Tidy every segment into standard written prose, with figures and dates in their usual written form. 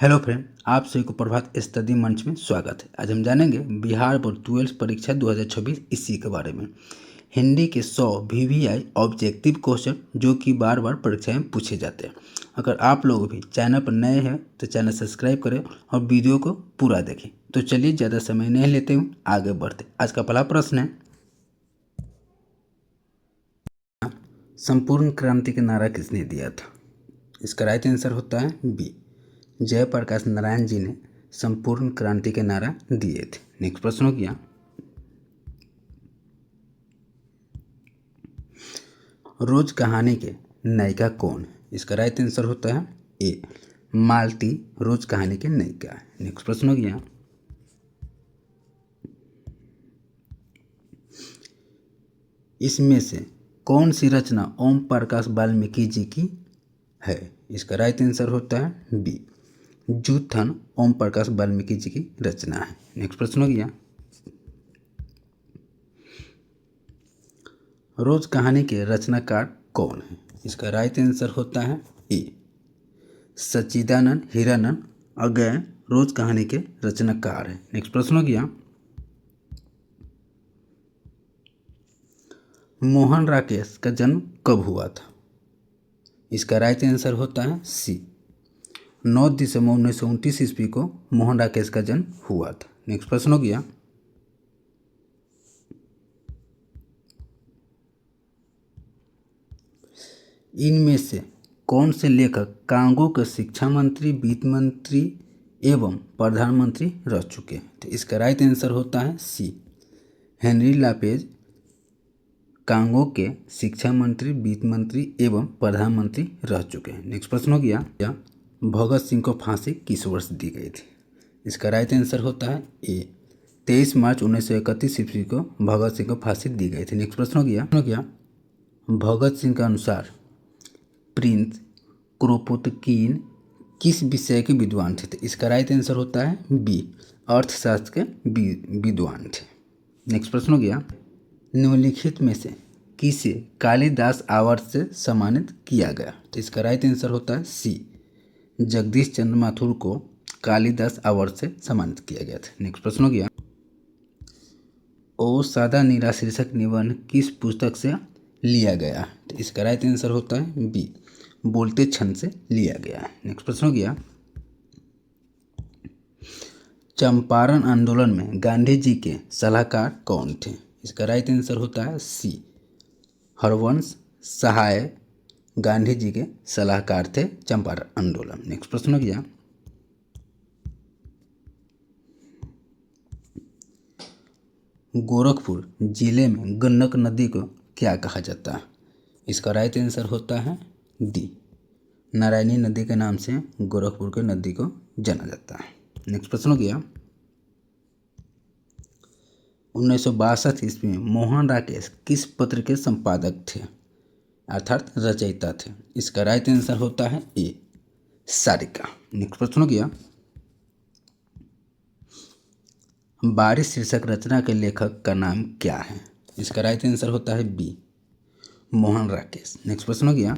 Hello friend, आप सभी को प्रभात स्टडी मंच में स्वागत है। आज हम जानेंगे बिहार बोर्ड 12 परीक्षा 2026 इसी के बारे में। हिंदी के 100 VVI ऑब्जेक्टिव क्वेश्चन जो कि बार बार परीक्षा में पूछे जाते हैं। अगर आप लोग भी चैनल पर नए हैं तो चैनल सब्सक्राइब करें और वीडियो को पूरा देखें। तो चलिए ज़्यादा समय नहीं लेते हुए आगे बढ़ते। आज का पहला प्रश्न है, संपूर्ण क्रांति का नारा किसने दिया था? इसका राइट आंसर होता है बी, जयप्रकाश नारायण जी ने संपूर्ण क्रांति के नारा दिए थे। नेक्स्ट प्रश्न हो गया, रोज कहानी के नायिका कौन है? इसका राइट आंसर होता है ए, मालती रोज कहानी के नायिका है। नेक्स्ट प्रश्न हो गया, इसमें से कौन सी रचना ओम प्रकाश वाल्मीकि जी की है? इसका राइट आंसर होता है बी, जूथन ओम प्रकाश वाल्मीकि जी की रचना है। नेक्स्ट प्रश्न हो गया, रोज कहानी के रचनाकार कौन है? इसका राइट आंसर होता है ए, सच्चिदानंद हीरानंद अगेय रोज कहानी के रचनाकार है। नेक्स्ट प्रश्न हो गया, मोहन राकेश का जन्म कब हुआ था? इसका राइट आंसर होता है सी, 9 दिसंबर 1929 ईस्वी को मोहन राकेश का जन्म हुआ था। नेक्स्ट प्रश्न हो गया, इनमें से कौन से लेखक कांगो के शिक्षा मंत्री, वित्त मंत्री एवं प्रधानमंत्री रह चुके हैं? तो इसका राइट आंसर होता है सी, हेनरी लापेज कांगो के शिक्षा मंत्री, वित्त मंत्री एवं प्रधानमंत्री रह चुके हैं। नेक्स्ट प्रश्न हो गया, भगत सिंह को फांसी किस वर्ष दी गई थी? इसका राइट आंसर होता है ए, 23 मार्च 1931 ईस्वी को भगत सिंह को फांसी दी गई थी। नेक्स्ट प्रश्न हो गया, भगत सिंह के अनुसार प्रिंस क्रोपोतकीन किस विषय के विद्वान थे? इसका राइट आंसर होता है बी, अर्थशास्त्र के विद्वान थे। नेक्स्ट प्रश्न हो गया, निम्नलिखित में से किसे कालिदास अवार्ड से सम्मानित किया गया? तो इसका राइट आंसर होता है सी, जगदीश चंद्र माथुर को कालिदास अवार्ड से सम्मानित किया गया था। नेक्स्ट प्रश्न हो गया, ओ सादा नीरा शीर्षक निबंध किस पुस्तक से लिया गया? तो इसका राइट आंसर होता है बी, बोलते क्षण से लिया गया है। नेक्स्ट प्रश्न हो गया, चंपारण आंदोलन में गांधी जी के सलाहकार कौन थे? इसका राइट आंसर होता है सी, हरवंश सहाय गांधी जी के सलाहकार थे चंपारण आंदोलन। नेक्स्ट प्रश्न हो गया, गोरखपुर जिले में गंडक नदी को क्या कहा जाता है? इसका राइट आंसर होता है डी, नारायणी नदी के नाम से गोरखपुर के नदी को जाना जाता है। नेक्स्ट प्रश्न हो गया, 1962 ईस्वी में मोहन राकेश किस पत्र के संपादक थे अर्थात रचयिता थे? इसका राइट आंसर होता है ए, सारिका। नेक्स्ट प्रश्न हो गया, बारिश शीर्षक रचना के लेखक का नाम क्या है? इसका राइट आंसर होता है बी, मोहन राकेश। नेक्स्ट प्रश्न हो गया,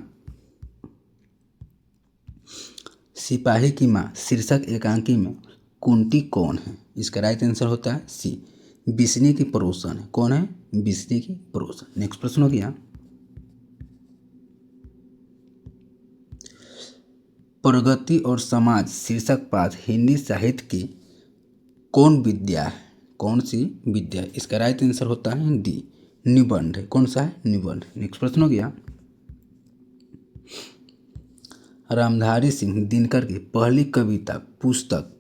सिपाही की माँ शीर्षक एकांकी में कुंती कौन है? इसका राइट आंसर होता है सी, बिस्नी की पड़ोसन है। कौन है? बिस्नी की पड़ोसन। नेक्स्ट प्रश्न हो गया, प्रगति और समाज शीर्षक पाठ हिंदी साहित्य की कौन विद्या है? कौन सी विद्या है? इसका राइट आंसर होता है डी, निबंध है। कौन सा है? निबंध। नेक्स्ट प्रश्न हो गया, रामधारी सिंह दिनकर की पहली कविता पुस्तक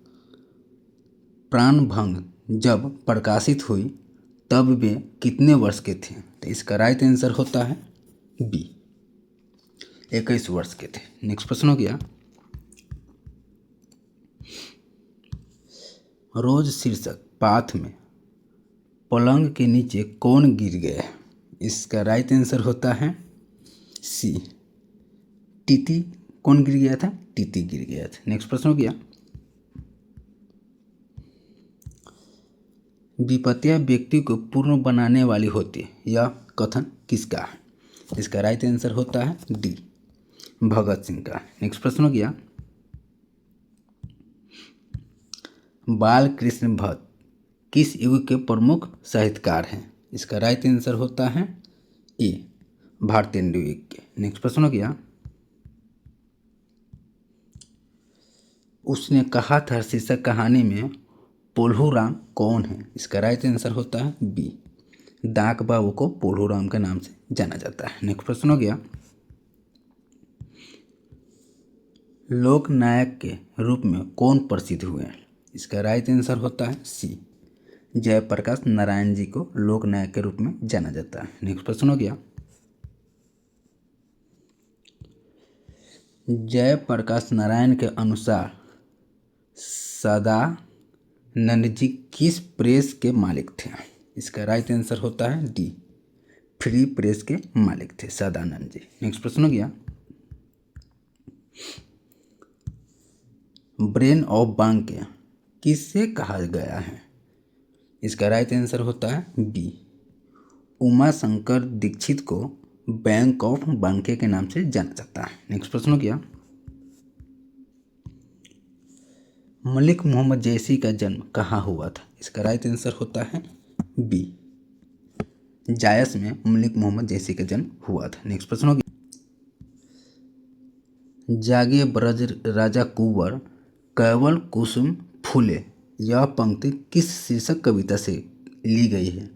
प्राणभंग जब प्रकाशित हुई तब वे कितने वर्ष के थे? तो इसका राइट आंसर होता है बी, 21 वर्ष के थे। नेक्स्ट प्रश्न हो गया, रोज शीर्षक पाठ में पलंग के नीचे कौन गिर गया? इसका राइट आंसर होता है सी, टीटी। कौन गिर गया था? टीटी गिर गया था। नेक्स्ट प्रश्न हो गया, विपत्तियां व्यक्ति को पूर्ण बनाने वाली होती है, यह कथन किसका है? इसका राइट आंसर होता है डी, भगत सिंह का। नेक्स्ट प्रश्न हो गया, बाल कृष्ण भट्ट किस युग के प्रमुख साहित्यकार हैं? इसका राइट आंसर होता है ए भारतेंदु युग के। नेक्स्ट प्रश्न हो गया, उसने कहा था शीर्षक कहानी में पोल्हूराम कौन है? इसका राइट आंसर होता है बी दाक बाबू को पोल्हूराम के नाम से जाना जाता है। नेक्स्ट प्रश्न हो गया, लोक नायक के रूप में कौन प्रसिद्ध हुए? इसका राइट आंसर होता है सी जयप्रकाश नारायण जी को लोक नायक के रूप में जाना जाता है। नेक्स्ट प्रश्न हो गया, जयप्रकाश नारायण के अनुसार सदानंद जी किस प्रेस के मालिक थे? इसका राइट आंसर होता है डी फ्री प्रेस के मालिक थे सदानंद जी। नेक्स्ट प्रश्न हो गया, ब्रेन ऑफ बांके किससे कहा गया है? इसका राइट आंसर होता है बी उमा शंकर दीक्षित को बैंक ऑफ बांके के नाम से जाना जाता है। नेक्स्ट प्रश्न हो गया, मलिक मोहम्मद जैसी का जन्म कहाँ हुआ था? इसका राइट आंसर होता है बी जायस में मलिक मोहम्मद जैसी का जन्म हुआ था। नेक्स्ट प्रश्न हो गया, जागे ब्रज राजा कुंवर कैवल कुसुम फूले यह पंक्ति किस शीर्षक कविता से ली गई है?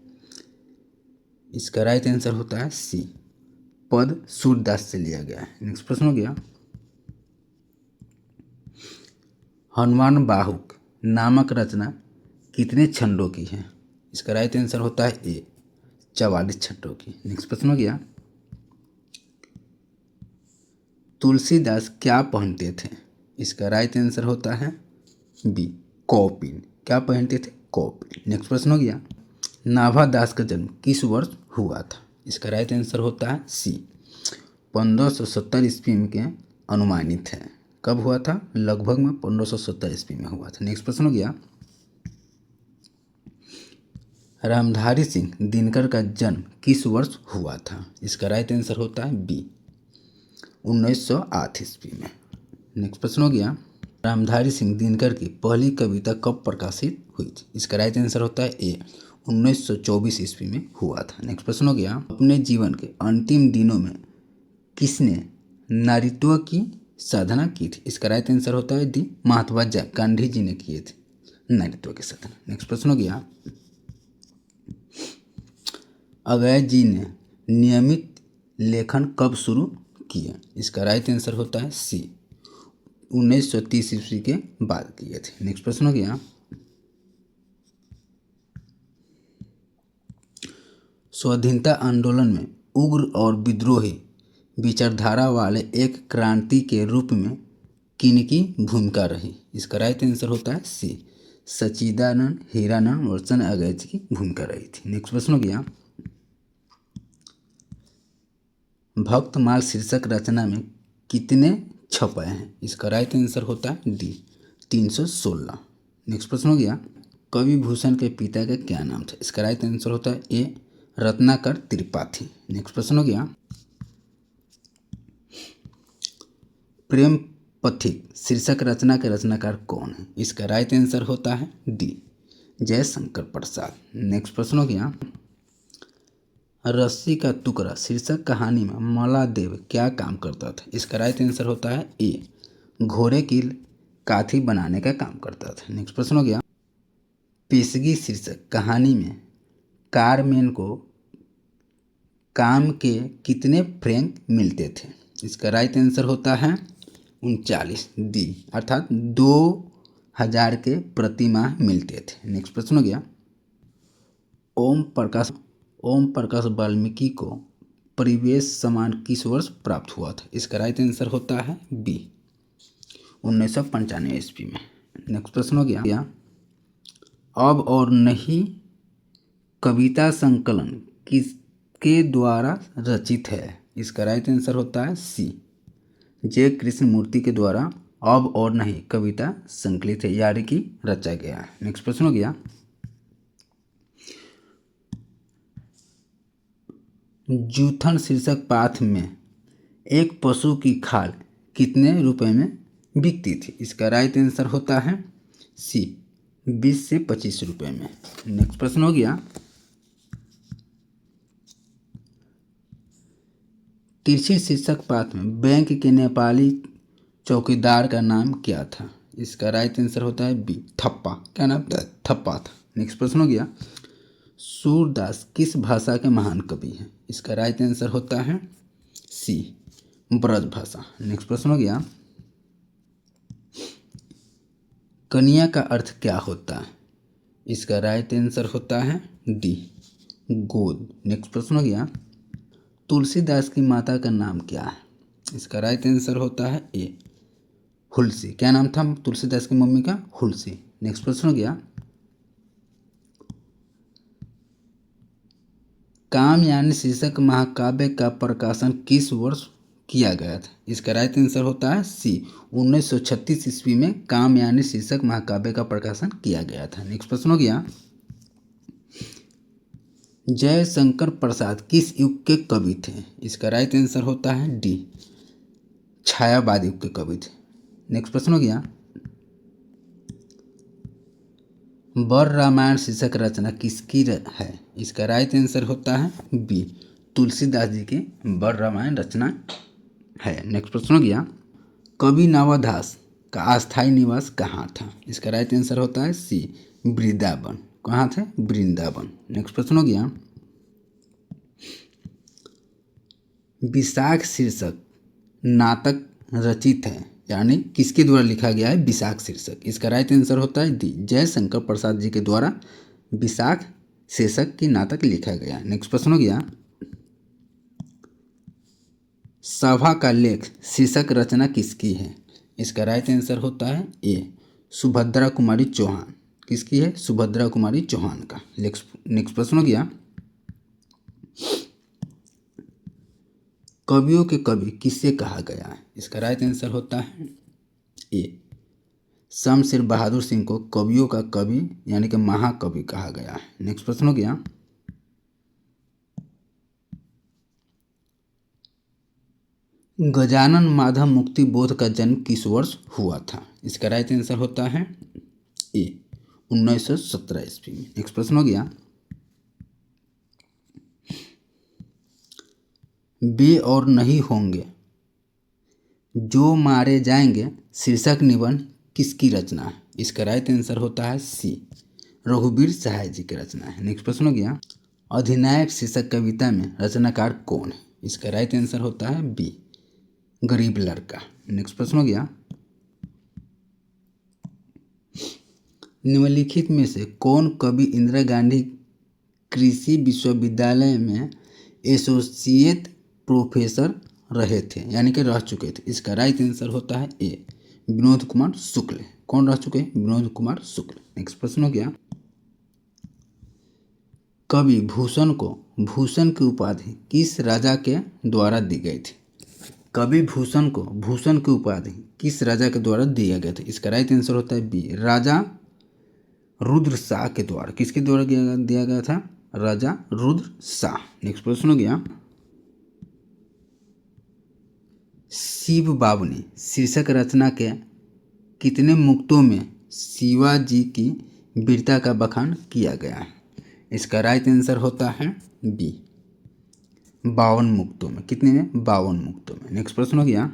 इसका राइट आंसर होता है सी पद सूरदास से लिया गया है। नेक्स्ट प्रश्न हो गया, हनुमान बाहुक नामक रचना कितने छंदों की है? इसका राइट आंसर होता है ए 44 छंदों की। नेक्स्ट प्रश्न हो गया, तुलसीदास क्या पहनते थे? इसका राइट आंसर होता है बी कौपीन। क्या पहनते थे? कौपीन। नेक्स्ट प्रश्न हो गया, नाभा दास का जन्म किस वर्ष हुआ था? इसका राइट आंसर होता है सी 1570 ईस्वी में के अनुमानित है। कब हुआ था? लगभग में 1570 ईस्वी में हुआ था। नेक्स्ट प्रश्न हो गया, रामधारी सिंह दिनकर का जन्म किस वर्ष हुआ था? इसका राइट आंसर होता है बी 1908 ईस्वी में। नेक्स्ट प्रश्न हो गया, रामधारी सिंह दिनकर की पहली कविता कब प्रकाशित हुई थी? इसका राइट आंसर होता है ए 1924 ईस्वी में हुआ था। नेक्स्ट प्रश्न हो गया, अपने जीवन के अंतिम दिनों में किसने नारीत्व की साधना की थी? इसका राइट आंसर होता है डी महात्मा गांधी जी ने किए थे नारीत्व की साधना। नेक्स्ट प्रश्न हो गया, अभय जी ने नियमित लेखन कब शुरू किया? इसका राइट आंसर होता है सी 1930 ईस्वी के बाद किए थे। नेक्स्ट प्रश्न हो गया, स्वाधीनता आंदोलन में उग्र और विद्रोही विचारधारा वाले एक क्रांति के रूप में किनकी भूमिका रही? इसका राइट आंसर होता है सी सच्चिदानंद हीरानंद वर्चन अगय जी की भूमिका रही थी। नेक्स्ट प्रश्न हो गया, भक्तमाल शीर्षक रचना में कितने छपाए हैं? इसका राइट आंसर होता है डी 316। नेक्स्ट प्रश्न हो गया, कवि भूषण के पिता का क्या नाम था? इसका राइट आंसर होता है ए रत्नाकर त्रिपाठी। नेक्स्ट प्रश्न हो गया, प्रेम पथिक शीर्षक रचना के रचनाकार कौन है? इसका राइट आंसर होता है डी जयशंकर प्रसाद। नेक्स्ट प्रश्न हो गया, रस्सी का टुकड़ा शीर्षक कहानी में मलादेव क्या काम करता था? इसका राइट आंसर होता है ए घोड़े की काठी बनाने का काम करता था। नेक्स्ट प्रश्न हो गया, पेशगी शीर्षक कहानी में कारमेन को काम के कितने फ्रैंक मिलते थे? इसका राइट आंसर होता है 39 डी अर्थात 2000 के प्रति माह मिलते थे। नेक्स्ट प्रश्न हो गया, ओम प्रकाश वाल्मीकि को परिवेश सम्मान किस वर्ष प्राप्त हुआ था? इसका राइट आंसर होता है बी 1995 ईस्वी में। नेक्स्ट प्रश्न हो गया, अब और नहीं कविता संकलन किसके द्वारा रचित है? इसका राइट आंसर होता है सी जे कृष्णमूर्ति के द्वारा अब और नहीं कविता संकलित है यानी कि रचा गया है। नेक्स्ट प्रश्न हो गया, जूथन शीर्षक पाठ में एक पशु की खाल कितने रुपए में बिकती थी? इसका राइट आंसर होता है सी 20 से 25 रुपये में। नेक्स्ट प्रश्न हो गया, तिरछी शीर्षक पात्र में बैंक के नेपाली चौकीदार का नाम क्या था? इसका राइट आंसर होता है बी, थप्पा। क्या नाम था? थप्पा था। नेक्स्ट प्रश्न हो गया, सूरदास किस भाषा के महान कवि हैं? इसका राइट आंसर होता है सी, ब्रज भाषा। नेक्स्ट प्रश्न हो गया, कन्या का अर्थ क्या होता है? इसका राइट आंसर होता है डी, गोद। नेक्स्ट प्रश्न हो गया, तुलसीदास की माता का नाम क्या है? इसका राइट आंसर होता है ए, हुलसी। क्या नाम था तुलसीदास की मम्मी का? हुलसी। नेक्स्ट प्रश्न हो गया, कामयानी शीर्षक महाकाव्य का प्रकाशन किस वर्ष किया गया था? इसका राइट आंसर होता है सी, 1936 ईस्वी में कामयानी शीर्षक महाकाव्य का प्रकाशन किया गया था। नेक्स्ट प्रश्न हो गया, जयशंकर प्रसाद किस युग के कवि थे? इसका राइट आंसर होता है डी, छायावाद युग के कवि थे। नेक्स्ट प्रश्न हो गया, वर रामायण शीर्षक रचना किसकी है? इसका राइट आंसर होता है बी, तुलसीदास जी की वर रामायण रचना है। नेक्स्ट प्रश्न हो गया, कवि नवदास का अस्थायी निवास कहाँ था? इसका राइट आंसर होता है सी, वृंदावन। कहाँ थे? वृंदावन। नेक्स्ट प्रश्न हो गया, विशाख शीर्षक नाटक रचित है, यानी किसके द्वारा लिखा गया है विशाख शीर्षक? इसका राइट आंसर होता है डी, जयशंकर प्रसाद जी के द्वारा विशाख शीर्षक की नाटक लिखा गया। नेक्स्ट प्रश्न हो गया, सभा का लेख शीर्षक रचना किसकी है? इसका राइट आंसर होता है ए, सुभद्रा कुमारी चौहान। किसकी है? सुभद्रा कुमारी चौहान का। नेक्स्ट प्रश्न हो गया, कवियों के कवि किससे कहा गया है? इसका राइट आंसर होता है ए, शमशेर बहादुर सिंह को कवियों का कवि यानी कि महाकवि कहा गया है। नेक्स्ट प्रश्न हो गया, गजानन माधव मुक्ति बोध का जन्म किस वर्ष हुआ था? इसका राइट आंसर होता है ए, 1917 ईस्वी में। नेक्स्ट प्रश्न हो गया, वे और नहीं होंगे जो मारे जाएंगे शीर्षक निबंध किसकी रचना है? इसका राइट आंसर होता है सी, रघुवीर सहाय जी की रचना है। नेक्स्ट प्रश्न हो गया, अधिनायक शीर्षक कविता में रचनाकार कौन है? इसका राइट आंसर होता है बी, गरीब लड़का। नेक्स्ट प्रश्न हो गया, निम्नलिखित में से कौन कवि इंदिरा गांधी कृषि विश्वविद्यालय में एसोसिएट प्रोफेसर रहे थे, यानी कि रह चुके थे? इसका राइट आंसर होता है ए, विनोद कुमार शुक्ल। कौन रह चुके हैं? विनोद कुमार शुक्ल। नेक्स्ट प्रश्न हो गया, कवि भूषण को भूषण की उपाधि किस राजा के द्वारा दी गई थी? कवि भूषण को भूषण की उपाधि किस राजा के द्वारा दिया गया था? इसका राइट आंसर होता है बी, राजा रुद्र शाह के द्वारा। किसके द्वारा दिया गया था? राजा रुद्र शाह। नेक्स्ट प्रश्न हो गया, शिव बाबुनी शीर्षक रचना के कितने मुक्तों में शिवाजी की वीरता का बखान किया गया है? इसका राइट आंसर होता है बी, 52 मुक्तों में। कितने में? 52 मुक्तों में। नेक्स्ट प्रश्न हो गया,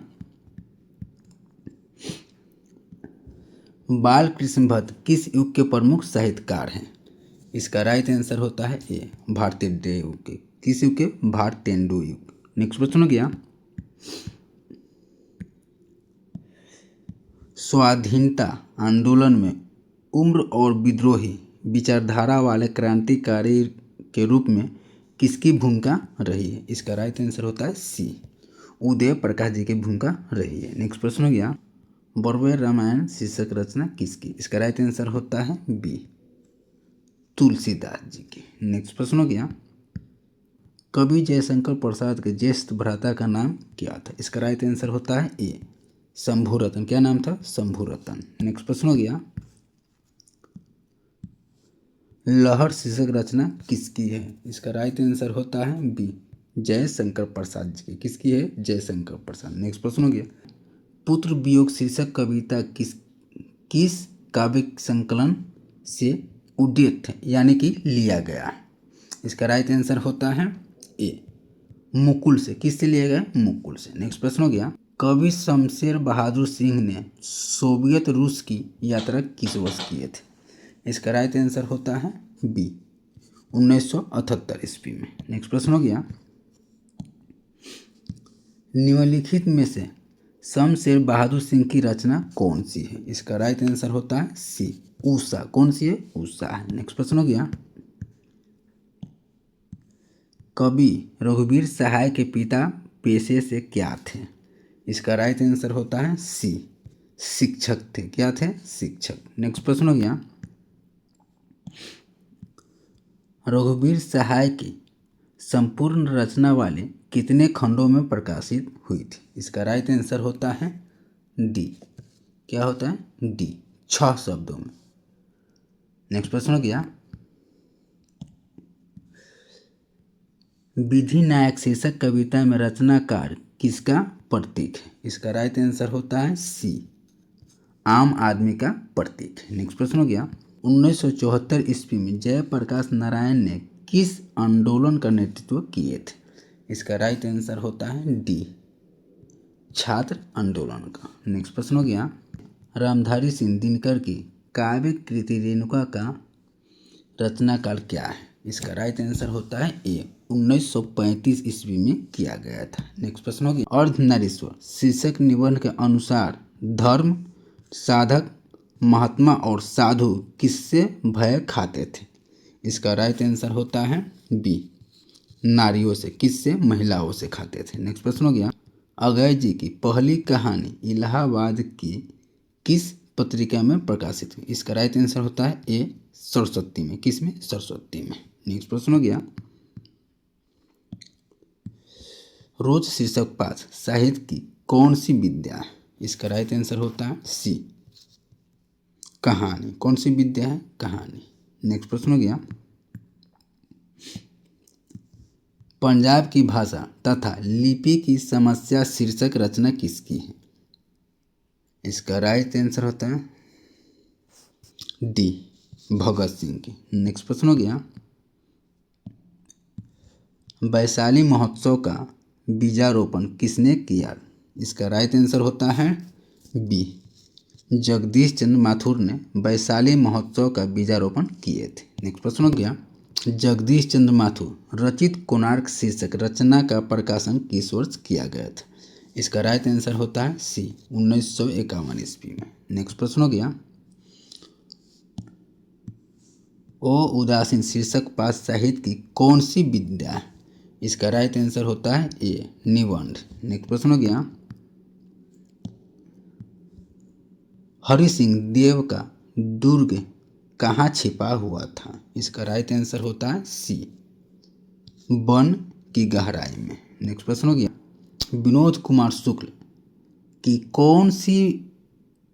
बाल कृष्ण भट्ट किस युग के प्रमुख साहित्यकार हैं? इसका राइट आंसर होता है ए, भारतेंदु युग के। किस युग के? भारतेंदु युग। नेक्स्ट प्रश्न हो गया, स्वाधीनता आंदोलन में उम्र और विद्रोही विचारधारा वाले क्रांतिकारी के रूप में किसकी भूमिका रही है? इसका राइट आंसर होता है सी, उदय प्रकाश जी की भूमिका रही है। नेक्स्ट प्रश्न हो गया, बरवे रामायण शीर्षक रचना किसकी? इसका राइट आंसर होता है बी, तुलसीदास जी की। नेक्स्ट प्रश्न हो गया, कवि जयशंकर प्रसाद के ज्येष्ठ भ्राता का नाम क्या था? इसका राइट आंसर होता है ए, शंभुरतन। क्या नाम था? शंभुरतन। नेक्स्ट प्रश्न हो गया, लहर शीर्षक रचना किसकी है? इसका राइट आंसर होता है बी, जयशंकर प्रसाद जी की। किसकी है? जयशंकर प्रसाद। नेक्स्ट प्रश्न हो गया, पुत्र वियोग शीर्षक कविता किस काव्य संकलन से उदित यानी कि लिया गया है। इसका राइट आंसर होता है ए, मुकुल से। किससे लिया गया? मुकुल से। नेक्स्ट प्रश्न हो गया, कवि शमशेर बहादुर सिंह ने सोवियत रूस की यात्रा किस वर्ष किए थे? इसका राइट आंसर होता है बी, 1978 ईस्वी में। नेक्स्ट प्रश्न हो गया, निम्नलिखित में से शमशेर बहादुर सिंह की रचना कौन सी है? इसका राइट आंसर होता है सी, उषा। कौन सी है? उषा है। नेक्स्ट प्रश्न हो गया, कवि रघुवीर सहाय के पिता पेशे से क्या थे? इसका राइट आंसर होता है सी, शिक्षक थे। क्या थे? शिक्षक। नेक्स्ट प्रश्न हो गया, रघुवीर सहाय की संपूर्ण रचना वाले कितने खंडों में प्रकाशित हुई थी? इसका राइट आंसर होता है डी। क्या होता है? डी, 6 शब्दों में। नेक्स्ट प्रश्न हो गया, विधि नायक शीर्षक कविता में रचनाकार किसका प्रतीक है? इसका राइट आंसर होता है सी, आम आदमी का प्रतीक है। नेक्स्ट प्रश्न हो गया, 1974 ईस्वी में जयप्रकाश नारायण ने किस आंदोलन का नेतृत्व किए थे? इसका राइट आंसर होता है डी, छात्र आंदोलन का। नेक्स्ट प्रश्न हो गया, रामधारी सिंह दिनकर की काव्य कृति रेणुका का रचनाकाल क्या है? इसका राइट आंसर होता है ए, 1935 ईस्वी में किया गया था। नेक्स्ट प्रश्न हो गया, अर्धनारीश्वर शीर्षक निबंध के अनुसार धर्म साधक महात्मा और साधु किससे भय खाते थे? इसका राइट आंसर होता है बी, नारियों से। किससे? महिलाओं से खाते थे। नेक्स्ट प्रश्न हो गया, अगय जी की पहली कहानी इलाहाबाद की किस पत्रिका में प्रकाशित हुई? इसका राइट आंसर होता है ए, सरस्वती में। किस में? सरस्वती में। नेक्स्ट प्रश्न हो गया, रोज शीर्षक 5 साहित्य की कौन सी विद्या है? इसका राइट आंसर होता है सी, कहानी। कौन सी विद्या है? कहानी। नेक्स्ट प्रश्न हो गया, पंजाब की भाषा तथा लिपि की समस्या शीर्षक रचना किसकी है? इसका राइट आंसर होता है डी, भगत सिंह की। नेक्स्ट प्रश्न हो गया, वैशाली महोत्सव का बीजारोपण किसने किया? इसका राइट आंसर होता है बी, जगदीश चंद्र माथुर ने वैशाली महोत्सव का बीजारोपण किए थे। नेक्स्ट प्रश्न हो गया, जगदीश चंद्र माथुर रचित कोणार्क शीर्षक रचना का प्रकाशन किस वर्ष किया गया था? इसका राइट आंसर होता है सी, 1951 ईस्वी में। नेक्स्ट प्रश्न हो गया, ओ उदासीन शीर्षक 5 साहित्य की कौन सी विद्या है? इसका राइट आंसर होता है ए, निबंध। नेक्स्ट प्रश्न हो गया, हरि सिंह देव का दुर्ग कहाँ छिपा हुआ था? इसका राइट आंसर होता है सी, वन की गहराई में। नेक्स्ट प्रश्न हो गया, विनोद कुमार शुक्ल की कौन सी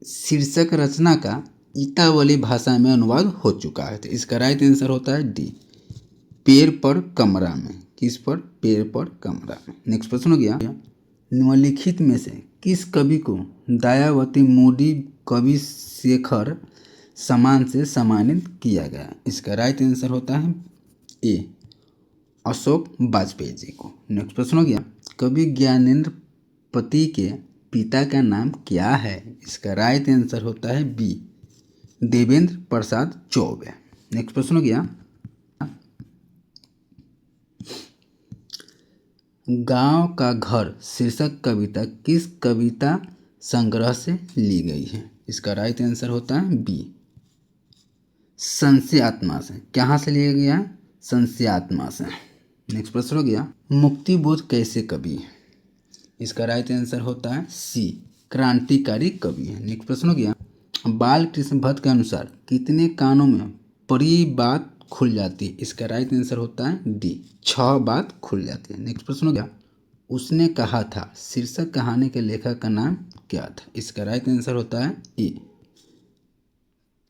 शीर्षक रचना का इतावली भाषा में अनुवाद हो चुका है? तो इसका राइट आंसर होता है डी, पेड़ पर कमरा में। किस पर? पेड़ पर कमरा में। नेक्स्ट प्रश्न हो गया, निम्नलिखित में से किस कवि को दयावती मोदी कवि शेखर सम्मान से सम्मानित किया गया? इसका राइट आंसर होता है ए, अशोक वाजपेयी जी को। नेक्स्ट प्रश्न हो गया, कवि ज्ञानेंद्र पति के पिता का नाम क्या है? इसका राइट आंसर होता है बी, देवेंद्र प्रसाद चौबे। नेक्स्ट प्रश्न हो गया, गांव का घर शीर्षक कविता किस कविता संग्रह से ली गई है? इसका राइट आंसर होता है बी, संशय आत्मा से। कहाँ से लिया गया है? संशय आत्मा से। नेक्स्ट प्रश्न हो गया, मुक्ति बोध कैसे कवि है? इसका राइट आंसर होता है सी, क्रांतिकारी कवि है। नेक्स्ट प्रश्न हो गया, बाल कृष्ण भट्ट के अनुसार कितने कानों में परी बात खुल जाती है? इसका राइट आंसर होता है डी, 6 बात खुल जाती है। नेक्स्ट प्रश्न हो गया, उसने कहा था शीर्षक कहानी के लेखक का नाम क्या था? इसका राइट आंसर होता है ए,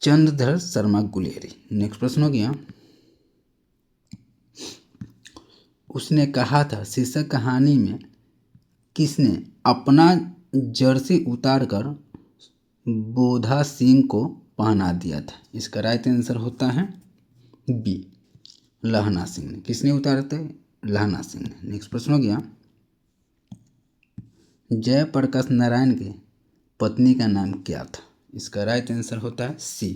चंद्रधर शर्मा गुलेरी। नेक्स्ट प्रश्न हो गया, उसने कहा था शीर्षक कहानी में किसने अपना जर्सी उतारकर बोधा सिंह को पहना दिया था। इसका राइट आंसर होता है बी, लहना सिंह ने। किसने उतारे थे? लहना सिंह ने। नेक्स्ट प्रश्न हो गया, जयप्रकाश नारायण की पत्नी का नाम क्या था? इसका राइट आंसर होता है सी,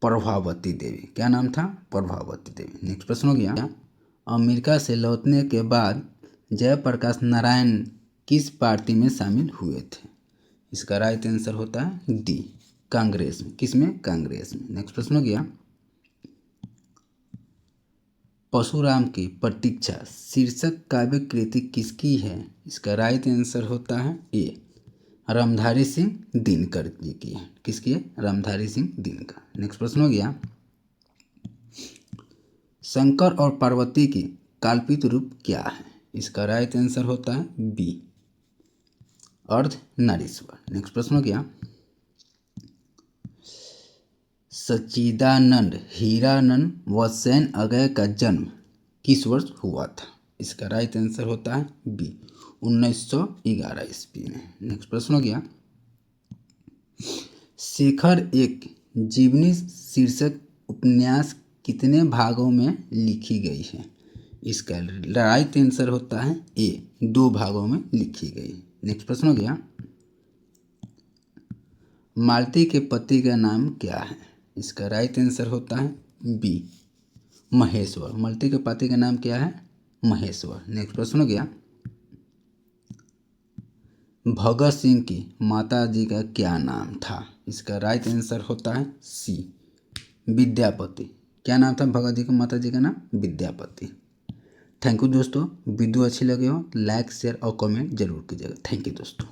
प्रभावती देवी। क्या नाम था? प्रभावती देवी। नेक्स्ट प्रश्न हो गया, अमेरिका से लौटने के बाद जयप्रकाश नारायण किस पार्टी में शामिल हुए थे? इसका राइट आंसर होता है डी, कांग्रेस में। किसमें? कांग्रेस में। नेक्स्ट प्रश्न हो गया, परशुराम की प्रतीक्षा शीर्षक काव्य कृति किसकी है? इसका राइट आंसर होता है ए, रामधारी सिंह दिनकर जी की है। किसकी है? रामधारी सिंह दिनकर। नेक्स्ट प्रश्न हो गया, शंकर और पार्वती की काल्पनिक रूप क्या है? इसका राइट आंसर होता है बी, अर्धनारीश्वर। नेक्स्ट प्रश्न हो गया, सच्चिदानंद हीरानंद व सैन अगय का जन्म किस वर्ष हुआ था? इसका राइट आंसर होता है बी, 1911 ईस्वी में। नेक्स्ट प्रश्न हो गया, शेखर एक जीवनी शीर्षक उपन्यास कितने भागों में लिखी गई है? इसका राइट आंसर होता है ए, 2 भागों में लिखी गई। नेक्स्ट प्रश्न हो गया, मालती के पति का नाम क्या है? इसका राइट आंसर होता है बी, महेश्वर। मालती के पति का नाम क्या है? महेश्वर। नेक्स्ट प्रश्न हो गया, भगत सिंह की माता जी का क्या नाम था? इसका राइट आंसर होता है सी, विद्यापति। क्या नाम था भगत जी की माता जी का नाम? विद्यापति। थैंक यू दोस्तों। वीडियो अच्छी लगे हो लाइक शेयर और कमेंट जरूर कीजिएगा। थैंक यू दोस्तों।